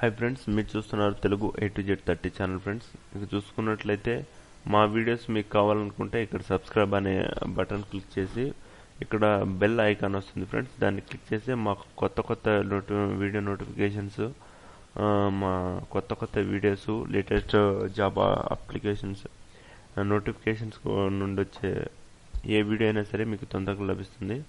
Hi friends, మీరు చూస్తున్నారు Telugu A to Z 30 channel. Friends, ఇక చూసుకున్నట్లయితే మా వీడియోస్ మీకు కావాలనుకుంటే ఇక్కడ సబ్స్క్రైబ్ అనే బటన్ క్లిక్ చేసి ఇక్కడ బెల్ ఐకాన్ వస్తుంది ఫ్రెండ్స్. దాన్ని క్లిక్ చేసి మాకు కొత్త వీడియో నోటిఫికేషన్స్, మా కొత్త videos, latest job applications notifications నుండి వచ్చే ఏ వీడియో అయినా సరే మీకు తొందరగా లభిస్తుంది.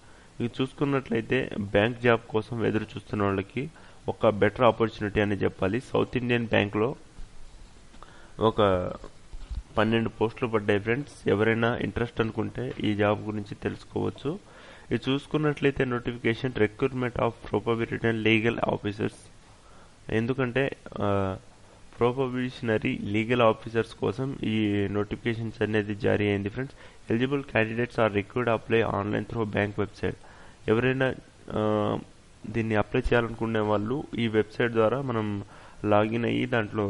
ఇక చూసుకున్నట్లయితే బ్యాంక్ జాబ్ కోసం ఎదురు చూస్తున్న వాళ్ళకి ఒక బెటర్ ఆపర్చునిటీ అని చెప్పాలి. సౌత్ ఇండియన్ బ్యాంక్లో ఒక 12 పోస్టులు పడ్డాయి ఫ్రెండ్స్. ఎవరైనా ఇంట్రెస్ట్ అనుకుంటే ఈ జాబ్ గురించి తెలుసుకోవచ్చు. ఇది చూసుకున్నట్లయితే notification recruitment of probationary legal officers. ఎందుకంటే ప్రొబేషనరీ లీగల్ ఆఫీసర్స్ కోసం ఈ నోటిఫికేషన్స్ అనేది జారీ అయింది friends. Eligible candidates are required apply online through bank website. ఎవరైనా దీన్ని అప్లై చేయాలనుకునే వాళ్ళు ఈ వెబ్సైట్ ద్వారా మనం లాగిన్ అయ్యి దాంట్లో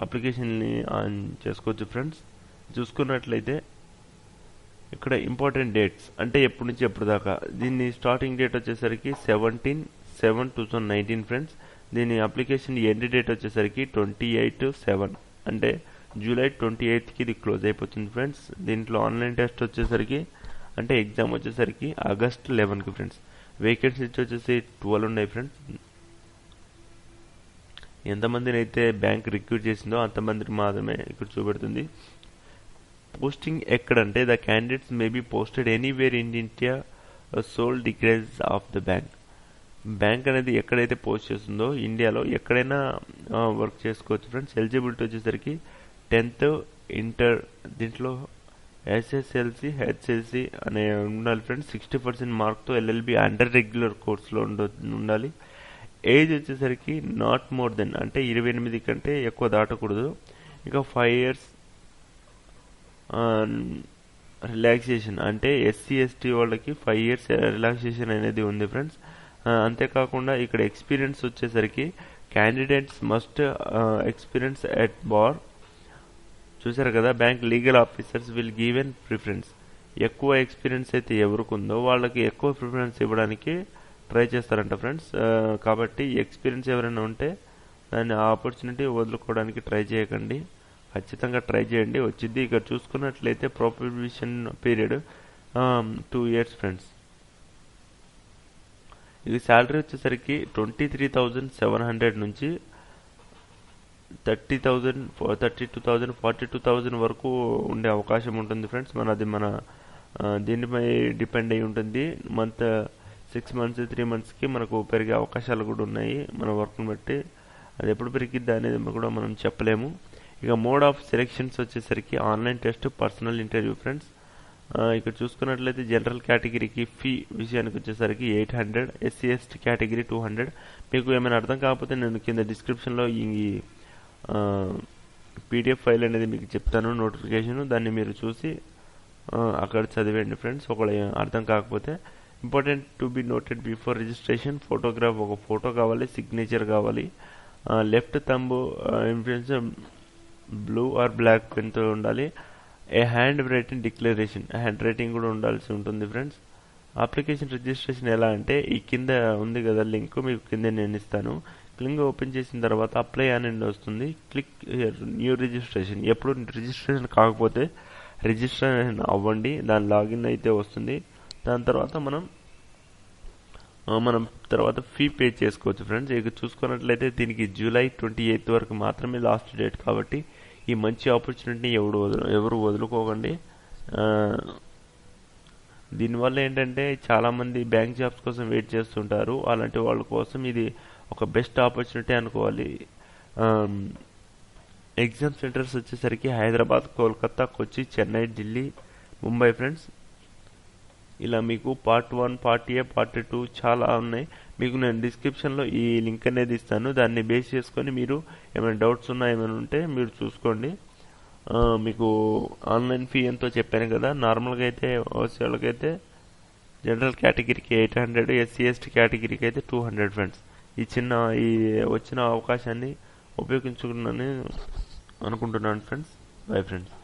అప్లికేషన్ని ఆన్ చేసుకోవచ్చు ఫ్రెండ్స్. చూసుకున్నట్లయితే ఇక్కడ ఇంపార్టెంట్ డేట్స్ అంటే ఎప్పటి నుంచి ఎప్పుడు దాకా. దీన్ని స్టార్టింగ్ డేట్ వచ్చేసరికి 17/7/2019 ఫ్రెండ్స్. దీని అప్లికేషన్ ఎండ్ డేట్ వచ్చేసరికి 28/7 అంటే జూలై 28కి ఇది క్లోజ్ అయిపోతుంది ఫ్రెండ్స్. దీంట్లో ఆన్లైన్ టెస్ట్ వచ్చేసరికి అంటే ఎగ్జామ్ వచ్చేసరికి ఆగస్ట్ 11కి ఫ్రెండ్స్. వేకెన్సీస్ వచ్చేసి 12 ఉన్నాయి ఫ్రెండ్స్. ఎంతమందిని అయితే బ్యాంక్ రిక్రూట్ చేసిందో అంతమందిని మాత్రమే ఇక్కడ చూపెడుతుంది. పోస్టింగ్ ఎక్కడంటే the candidates may be posted anywhere in India sole degrees of the bank. Bank అనేది ఎక్కడైతే పోస్ట్ చేస్తుందో ఇండియాలో ఎక్కడైనా వర్క్ చేసుకోవచ్చు ఫ్రెండ్స్. ఎలిజిబిలిటీ వచ్చేసరికి 10th ఇంటర్, దీంట్లో SSLC HSC అనే ఉండాలి ఫ్రెండ్స్. 60% మార్క్తో LLB అండర్ రెగ్యులర్ కోర్సులో ఉండాలి. ఏజ్ వచ్చేసరికి నాట్ మోర్ దెన్ అంటే 28 కంటే ఎక్కువ దాటకూడదు. ఇంకా 5 years రిలాక్సేషన్ అంటే SC/ST వాళ్ళకి 5 years రిలాక్సేషన్ అనేది ఉంది ఫ్రెండ్స్. అంతేకాకుండా ఇక్కడ ఎక్స్పీరియన్స్ వచ్చేసరికి candidates must experience at bar. చూసారు కదా, bank legal officers will given preference. ఎక్కువ ఎక్స్పీరియన్స్ అయితే ఎవరికి ఉందో వాళ్ళకి ఎక్కువ ప్రిఫరెన్స్ ఇవ్వడానికి ట్రై చేస్తారంట ఫ్రెండ్స్. కాబట్టి ఎక్స్పీరియన్స్ ఎవరైనా ఉంటే దాన్ని ఆపర్చునిటీ వదులుకోవడానికి ట్రై చేయకండి, ఖచ్చితంగా ట్రై చేయండి, వచ్చింది. ఇక్కడ చూసుకున్నట్లయితే ప్రొబేషన్ పీరియడ్ 2 years ఫ్రెండ్స్. ఇది శాలరీ వచ్చేసరికి 23,700 నుంచి 30,000, 32,000, 42,000 వరకు ఉండే అవకాశం ఉంటుంది ఫ్రెండ్స్. మన దీనిపై డిపెండ్ అయి ఉంటుంది. 6 months 3 monthsకి మనకు పెరిగే అవకాశాలు కూడా ఉన్నాయి మన వర్క్ని బట్టి. అది ఎప్పుడు పెరిగిద్ది అనేది కూడా మనం చెప్పలేము. ఇక మోడ్ ఆఫ్ సెలెక్షన్స్ వచ్చేసరికి online test, personal interview friends. ఇక్కడ చూసుకున్నట్లయితే జనరల్ కేటగిరీకి ఫీ విషయానికి వచ్చేసరికి 800, SC/ST కేటగిరీ 200. మీకు ఏమైనా అర్థం కాకపోతే నేను కింద డిస్క్రిప్షన్లో ఈ PDF ఫైల్ అనేది మీకు చెప్తాను, నోటిఫికేషన్. దాన్ని మీరు చూసి అక్కడ చదివేయండి ఫ్రెండ్స్ ఒకవేళ అర్థం కాకపోతే. Important to be noted before registration photograph, ఒక ఫోటో కావాలి, సిగ్నేచర్ కావాలి, left thumb influence blue or black పెన్తో ఉండాలి, a hand writing declaration, hand writing కూడా ఉండాల్సి ఉంటుంది ఫ్రెండ్స్. అప్లికేషన్ రిజిస్ట్రేషన్ ఎలా అంటే ఈ కింద ఉంది కదా లింక్, మీకు కింద నేను ఇస్తాను. లింక్ ఓపెన్ చేసిన తర్వాత అప్లై అని వస్తుంది. Click new registration. ఎప్పుడు రిజిస్ట్రేషన్ కాకపోతే రిజిస్ట్రేషన్ అవ్వండి, దాని లాగిన్ అయితే వస్తుంది. దాని తర్వాత మనం తర్వాత ఫీ పే చేసుకోవచ్చు ఫ్రెండ్స్. ఇక చూసుకున్నట్లయితే దీనికి జూలై 28 వరకు మాత్రమే లాస్ట్ డేట్. కాబట్టి ఈ మంచి ఆపర్చునిటీని ఎవరు వదులుకోకండి. దీనివల్ల ఏంటంటే చాలామంది బ్యాంక్ జాబ్స్ కోసం వెయిట్ చేస్తుంటారు. అలాంటి వాళ్ళ కోసం ఇది ఒక బెస్ట్ ఆపర్చునిటీ అనుకోవాలి. ఎగ్జామ్ సెంటర్స్ వచ్చేసరికి హైదరాబాద్, కోల్కతా, కొచ్చి, చెన్నై, ఢిల్లీ, ముంబై ఫ్రెండ్స్. ఇలా మీకు పార్ట్ 1, పార్ట్ A, పార్ట్ 2 చాలా ఉన్నాయి. మీకు నేను డిస్క్రిప్షన్లో ఈ లింక్ అనేది ఇస్తాను. దాన్ని బేస్ చేసుకొని మీరు ఏమైనా డౌట్స్ ఉన్నా ఏమైనా ఉంటే మీరు చూసుకోండి. మీకు ఆన్లైన్ ఫీ ఎంతో చెప్పాను కదా. నార్మల్గా అయితే ఓసీ వాళ్ళకైతే జనరల్ కేటగిరీకి 800, SC/ST కేటగిరీకి అయితే 200 ఫ్రెండ్స్. ఈ వచ్చిన అవకాశాన్ని ఉపయోగించుకున్నాను అనుకుంటున్నాను ఫ్రెండ్స్. Bye friends.